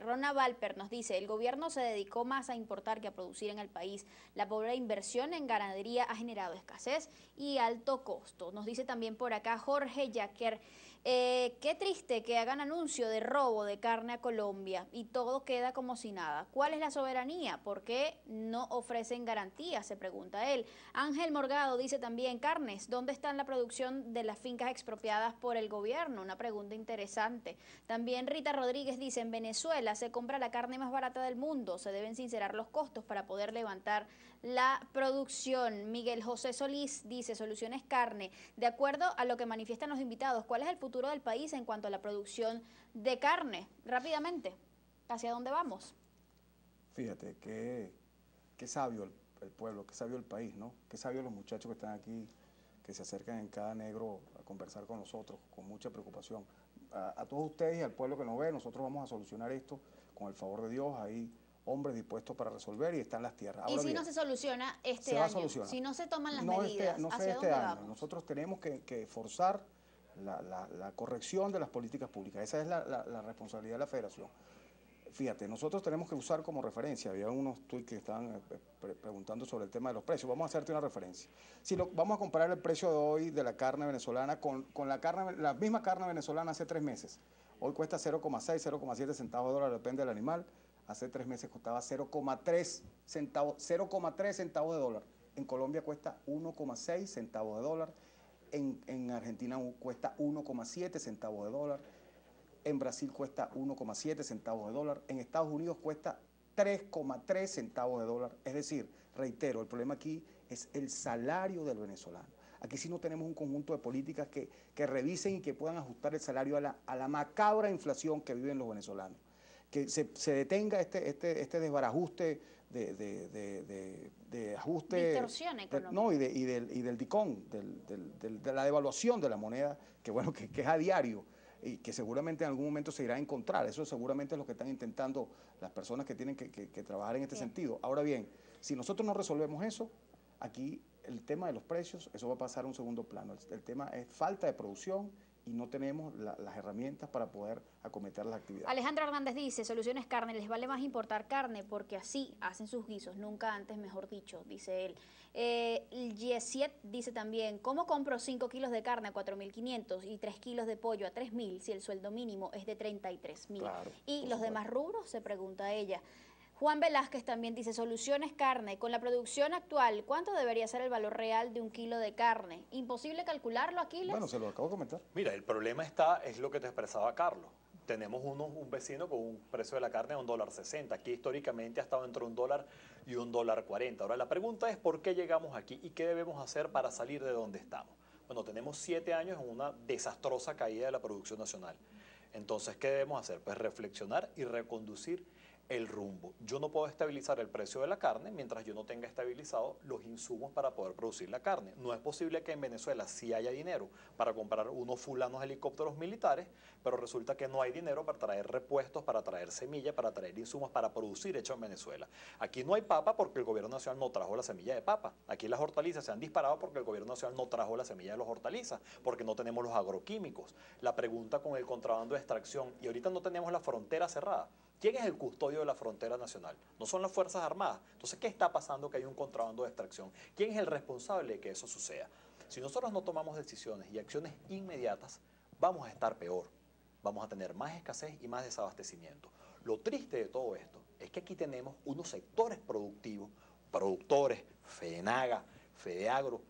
Rona Valper nos dice, el gobierno se dedicó más a importar que a producir en el país. La pobre inversión en ganadería ha generado escasez y alto costo. Nos dice también por acá Jorge Yaquer, qué triste que hagan anuncio de robo de carne a Colombia y todo queda como si nada. ¿Cuál es la soberanía? ¿Por qué no ofrecen garantías? Se pregunta él. Ángel Morgado dice también, carnes, ¿dónde está la producción de las fincas expropiadas por el gobierno? Una pregunta interesante. También Rita Rodríguez dice, en Venezuela se compra la carne más barata del mundo, se deben sincerar los costos para poder levantar la producción. Miguel José Solís dice, Soluciones Carne, de acuerdo a lo que manifiestan los invitados, ¿cuál es el futuro del país en cuanto a la producción de carne? Rápidamente, ¿hacia dónde vamos? Fíjate, qué sabio el pueblo, qué sabio el país, ¿no? Qué sabio los muchachos que están aquí, que se acercan en cada negro a conversar con nosotros, con mucha preocupación. A todos ustedes y al pueblo que nos ve, nosotros vamos a solucionar esto con el favor de Dios. Hay hombres dispuestos para resolver y están las tierras. Ahora, ¿y si bien, no se soluciona este año? Si no se toman las medidas, ¿hacia dónde vamos? Nosotros tenemos que forzar la corrección de las políticas públicas. Esa es la responsabilidad de la Federación. Fíjate, nosotros tenemos que usar como referencia, había unos tuits que estaban preguntando sobre el tema de los precios, vamos a hacerte una referencia. Vamos a comparar el precio de hoy de la carne venezolana con la misma carne venezolana hace 3 meses. Hoy cuesta 0,6, 0,7 centavos de dólar, depende del animal. Hace 3 meses costaba 0,3 centavos de dólar. En Colombia cuesta 1,6 centavos de dólar. En Argentina cuesta 1,7 centavos de dólar. En Brasil cuesta 1,7 centavos de dólar, en Estados Unidos cuesta 3,3 centavos de dólar. Es decir, reitero, el problema aquí es el salario del venezolano. Aquí sí no tenemos un conjunto de políticas que revisen y que puedan ajustar el salario a la macabra inflación que viven los venezolanos. Que se detenga este desbarajuste de ajuste. Distorsión económica. No, y del DICOM, de la devaluación de la moneda, que bueno, que es a diario, y que seguramente en algún momento se irá a encontrar. Eso seguramente es lo que están intentando las personas que tienen que trabajar en este sentido. Ahora bien, si nosotros no resolvemos eso, aquí el tema de los precios, eso va a pasar a un segundo plano. El tema es falta de producción y no tenemos las herramientas para poder acometer las actividades. Alejandro Hernández dice, Soluciones Carne, les vale más importar carne porque así hacen sus guisos, nunca antes mejor dicho, dice él. Yesiet dice también, ¿cómo compro 5 kilos de carne a 4.500 y 3 kilos de pollo a 3.000 si el sueldo mínimo es de 33.000? Claro, y los demás rubros, se pregunta ella. Juan Velázquez también dice, Soluciones Carne, con la producción actual, ¿cuánto debería ser el valor real de 1 kilo de carne? ¿Imposible calcularlo, Aquiles? Bueno, se lo acabo de comentar. Mira, el problema es lo que te expresaba Carlos. Tenemos un vecino con un precio de la carne de $1.60. Aquí históricamente ha estado entre $1 y $1.40. Ahora la pregunta es ¿por qué llegamos aquí y qué debemos hacer para salir de donde estamos? Bueno, tenemos 7 años en una desastrosa caída de la producción nacional. Entonces, ¿qué debemos hacer? Pues reflexionar y reconducir el rumbo. Yo no puedo estabilizar el precio de la carne mientras yo no tenga estabilizado los insumos para poder producir la carne. No es posible que en Venezuela sí haya dinero para comprar unos fulanos helicópteros militares, pero resulta que no hay dinero para traer repuestos, para traer semilla, para traer insumos para producir hecho en Venezuela. Aquí no hay papa porque el gobierno nacional no trajo la semilla de papa. Aquí las hortalizas se han disparado porque el gobierno nacional no trajo la semilla de los hortalizas, porque no tenemos los agroquímicos. La pregunta con el contrabando de extracción, y ahorita no tenemos la frontera cerrada. ¿Quién es el custodio de la frontera nacional? No son las Fuerzas Armadas. Entonces, ¿qué está pasando que hay un contrabando de extracción? ¿Quién es el responsable de que eso suceda? Si nosotros no tomamos decisiones y acciones inmediatas, vamos a estar peor. Vamos a tener más escasez y más desabastecimiento. Lo triste de todo esto es que aquí tenemos unos sectores productivos, productores, FEDENAGA, FEDEAGRO,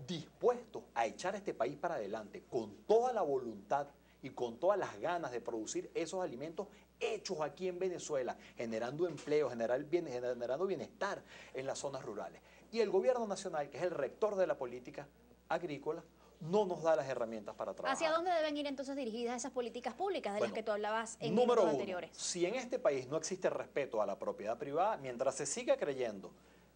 dispuestos a echar este país para adelante con toda la voluntad y con todas las ganas de producir esos alimentos hechos aquí en Venezuela, generando empleo, generando bienestar en las zonas rurales. Y el gobierno nacional, que es el rector de la política agrícola, no nos da las herramientas para trabajar. ¿Hacia dónde deben ir entonces dirigidas esas políticas públicas de las que tú hablabas en minutos anteriores? Si en este país no existe respeto a la propiedad privada, mientras se siga creyendo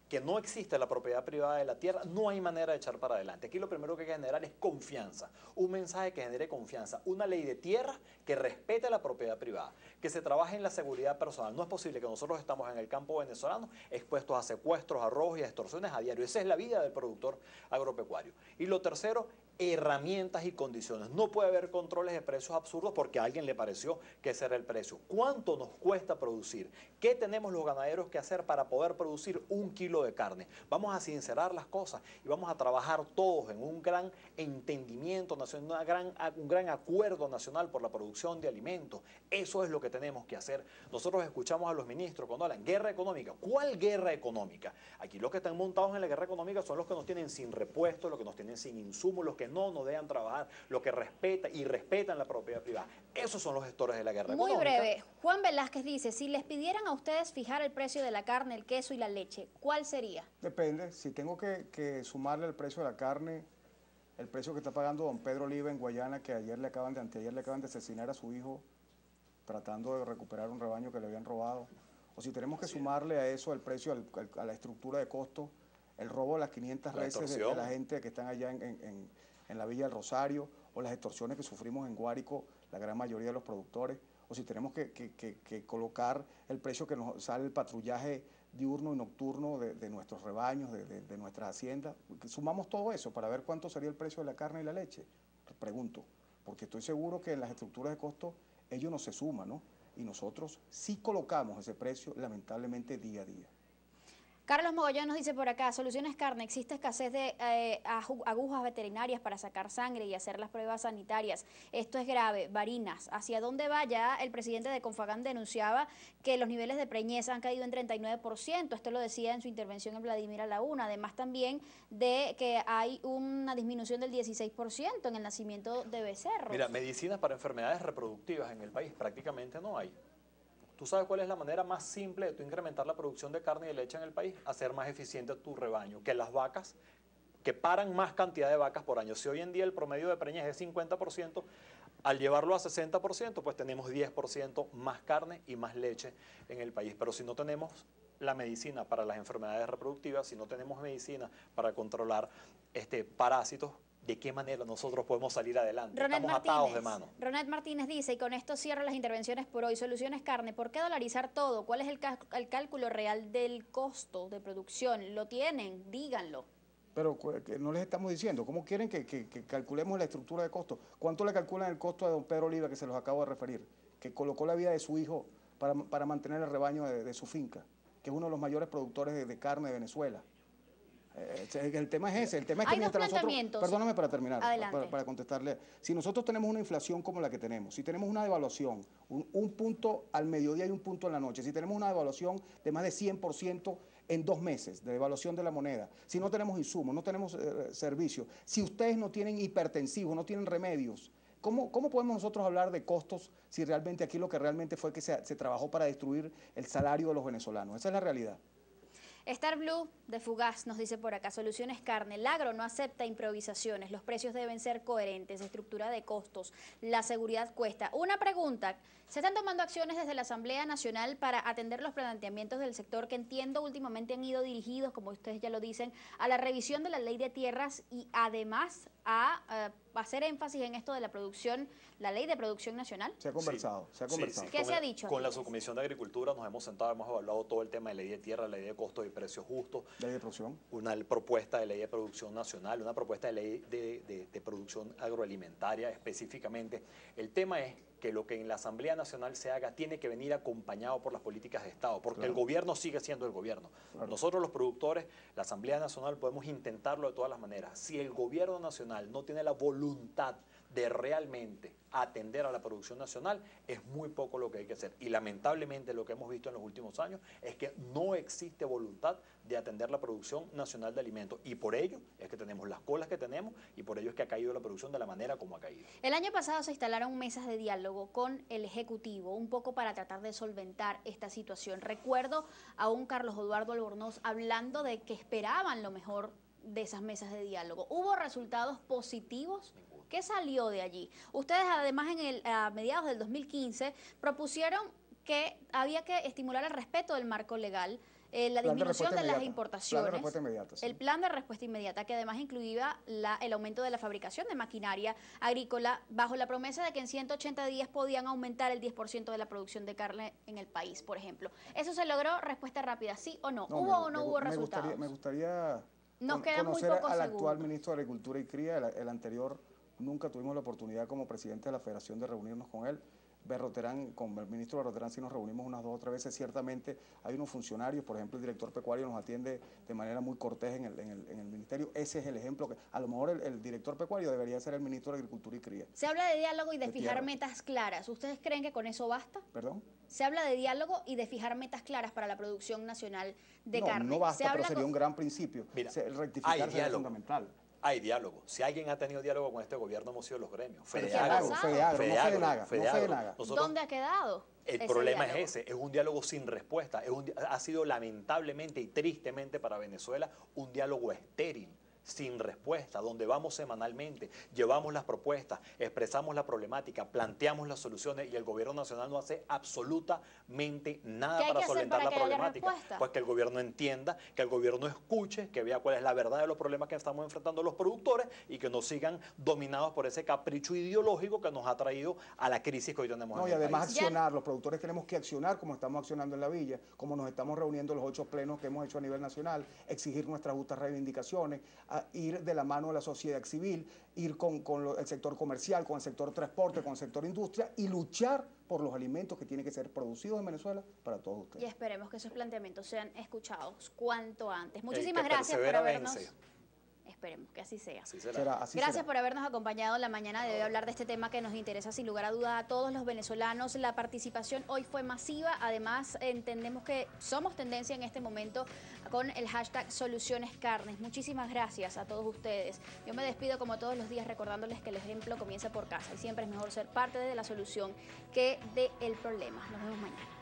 que no existe la propiedad privada de la tierra, no hay manera de echar para adelante. Aquí lo primero que hay que generar es confianza, un mensaje que genere confianza, una ley de tierra que respete la propiedad privada, que se trabaje en la seguridad personal. No es posible que nosotros estamos en el campo venezolano expuestos a secuestros, a robos y a extorsiones a diario. Esa es la vida del productor agropecuario. Y lo tercero herramientas y condiciones. No puede haber controles de precios absurdos porque a alguien le pareció que ese era el precio. ¿Cuánto nos cuesta producir? ¿Qué tenemos los ganaderos que hacer para poder producir 1 kilo de carne? Vamos a sincerar las cosas y vamos a trabajar todos en un gran entendimiento nacional, un gran acuerdo nacional por la producción de alimentos. Eso es lo que tenemos que hacer. Nosotros escuchamos a los ministros cuando hablan guerra económica. ¿Cuál guerra económica? Aquí los que están montados en la guerra económica son los que nos tienen sin repuesto, los que nos tienen sin insumos, los que no nos dejan trabajar, los que respetan la propiedad privada. Esos son los gestores de la guerra económica. Muy breve, Juan Velázquez dice, si les pidieran a ustedes fijar el precio de la carne, el queso y la leche, ¿cuál sería? Depende, si tengo que sumarle el precio de la carne, el precio que está pagando don Pedro Oliva en Guayana, que anteayer le acaban de asesinar a su hijo, tratando de recuperar un rebaño que le habían robado, o si tenemos que sumarle a eso el precio, a la estructura de costo, el robo de las 500 reses de la gente que están allá en la Villa del Rosario, o las extorsiones que sufrimos en Guárico, la gran mayoría de los productores, o si tenemos que colocar el precio que nos sale el patrullaje diurno y nocturno de nuestros rebaños, de nuestras haciendas. Sumamos todo eso para ver cuánto sería el precio de la carne y la leche. Pregunto, porque estoy seguro que en las estructuras de costo ellos no se suman, ¿no? Y nosotros sí colocamos ese precio, lamentablemente, día a día. Carlos Mogollón nos dice por acá, Soluciones Carne, existe escasez de agujas veterinarias para sacar sangre y hacer las pruebas sanitarias. Esto es grave. Barinas, ¿hacia dónde va? Ya el presidente de Confagán denunciaba que los niveles de preñez han caído en 39%. Esto lo decía en su intervención en Vladimir a la Una. Además también de que hay una disminución del 16% en el nacimiento de becerros. Mira, medicinas para enfermedades reproductivas en el país prácticamente no hay. ¿Tú sabes cuál es la manera más simple de tú incrementar la producción de carne y de leche en el país? Hacer más eficiente tu rebaño, que las vacas, que paran más cantidad de vacas por año. Si hoy en día el promedio de preñez es 50%, al llevarlo a 60%, pues tenemos 10% más carne y más leche en el país. Pero si no tenemos la medicina para las enfermedades reproductivas, si no tenemos medicina para controlar parásitos, ¿de qué manera nosotros podemos salir adelante? Estamos atados de mano. Ronet Martínez dice, y con esto cierro las intervenciones por hoy, Soluciones Carne, ¿por qué dolarizar todo? ¿Cuál es el cálculo real del costo de producción? ¿Lo tienen? Díganlo. Pero no les estamos diciendo, ¿cómo quieren que calculemos la estructura de costo? ¿Cuánto le calculan el costo a don Pedro Oliva, que se los acabo de referir? Que colocó la vida de su hijo para mantener el rebaño de su finca, que es uno de los mayores productores de carne de Venezuela. El tema es ese, el tema es que mientras nosotros, perdóname para terminar, para contestarle, si nosotros tenemos una inflación como la que tenemos, si tenemos una devaluación, un punto al mediodía y un punto en la noche, si tenemos una devaluación de más de 100% en 2 meses, de devaluación de la moneda, si no tenemos insumos, no tenemos servicios, si ustedes no tienen hipertensivos, no tienen remedios, ¿cómo podemos nosotros hablar de costos si realmente aquí lo que realmente fue que se trabajó para destruir el salario de los venezolanos? Esa es la realidad. Star Blue de Fugaz nos dice por acá, Soluciones Carne, el agro no acepta improvisaciones, los precios deben ser coherentes, estructura de costos, la seguridad cuesta. Una pregunta, ¿se están tomando acciones desde la Asamblea Nacional para atender los planteamientos del sector que entiendo últimamente han ido dirigidos, como ustedes ya lo dicen, a la revisión de la ley de tierras y además a hacer énfasis en esto de la producción, la ley de producción nacional? Se ha conversado, sí, se ha conversado. Sí. ¿Qué se ha dicho? Con la Subcomisión de Agricultura nos hemos sentado, hemos evaluado todo el tema de ley de tierra, ley de costos y precios justos. Ley de producción. Una propuesta de ley de producción nacional, una propuesta de ley de producción agroalimentaria específicamente. El tema es que lo que en la Asamblea Nacional se haga tiene que venir acompañado por las políticas de Estado, porque claro, el gobierno sigue siendo el gobierno. Claro. Nosotros los productores, la Asamblea Nacional, podemos intentarlo de todas las maneras. Si el gobierno nacional no tiene la voluntad de realmente atender a la producción nacional, es muy poco lo que hay que hacer. Y lamentablemente lo que hemos visto en los últimos años es que no existe voluntad de atender la producción nacional de alimentos. Y por ello es que tenemos las colas que tenemos y por ello es que ha caído la producción de la manera como ha caído. El año pasado se instalaron mesas de diálogo con el Ejecutivo, un poco para tratar de solventar esta situación. Recuerdo a un Carlos Eduardo Albornoz hablando de que esperaban lo mejor de esas mesas de diálogo. ¿Hubo resultados positivos? ¿Qué salió de allí? Ustedes además a mediados del 2015 propusieron que había que estimular el respeto del marco legal, la disminución de las importaciones, el plan de respuesta inmediata, que además incluía el aumento de la fabricación de maquinaria agrícola, bajo la promesa de que en 180 días podían aumentar el 10% de la producción de carne en el país, por ejemplo. ¿Eso se logró? Respuesta rápida, ¿sí o no? ¿Hubo o no hubo resultados? Me gustaría Nos queda muy conocer poco al actual segundo. ministro de Agricultura y Cría, el anterior, nunca tuvimos la oportunidad como presidente de la federación de reunirnos con él. Berroterán, con el ministro Berroterán sí nos reunimos unas 2 o 3 veces. Ciertamente hay unos funcionarios, por ejemplo el director pecuario nos atiende de manera muy cortés en el ministerio. Ese es el ejemplo que a lo mejor el director pecuario debería ser el ministro de Agricultura y Cría. Se habla de diálogo y de fijar tierra. metas claras. ¿Ustedes creen que con eso basta? ¿Perdón? Se habla de diálogo y de fijar metas claras para la producción nacional de carne. No basta, Se habla pero sería un gran principio. Mira, Rectificar hay sería diálogo. fundamental. Hay diálogo. Si alguien ha tenido diálogo con este gobierno, hemos sido los gremios. ¿Pero qué ha Fedeagro, pasado? Fedeagro, no Fedenaga, Fedeagro. no Fedenaga. Nosotros- ¿Dónde ha quedado? El ese problema diálogo? es ese, es un diálogo sin respuesta, ha sido lamentablemente y tristemente para Venezuela un diálogo estéril, sin respuesta, donde vamos semanalmente, llevamos las propuestas, expresamos la problemática, planteamos las soluciones y el gobierno nacional no hace absolutamente nada ¿Qué hay para que hacer solventar para la que haya problemática. respuesta? Pues que el gobierno entienda, que el gobierno escuche, que vea cuál es la verdad de los problemas que estamos enfrentando los productores y que no sigan dominados por ese capricho ideológico que nos ha traído a la crisis que hoy tenemos No, y en el además país. accionar, los productores tenemos que accionar como estamos accionando en la villa, como nos estamos reuniendo los 8 plenos que hemos hecho a nivel nacional, exigir nuestras justas reivindicaciones, ir de la mano de la sociedad civil, ir con el sector comercial, con el sector transporte, con el sector industria y luchar por los alimentos que tienen que ser producidos en Venezuela para todos ustedes. Y esperemos que esos planteamientos sean escuchados cuanto antes. El Muchísimas que gracias por persevera habernos... vence. Esperemos que así sea. Así será. Así Gracias será. por habernos acompañado en la mañana de hoy a hablar de este tema que nos interesa sin lugar a duda a todos los venezolanos. La participación hoy fue masiva, además entendemos que somos tendencia en este momento con el hashtag Soluciones Carnes. Muchísimas gracias a todos ustedes. Yo me despido como todos los días recordándoles que el ejemplo comienza por casa y siempre es mejor ser parte de la solución que del problema. Nos vemos mañana.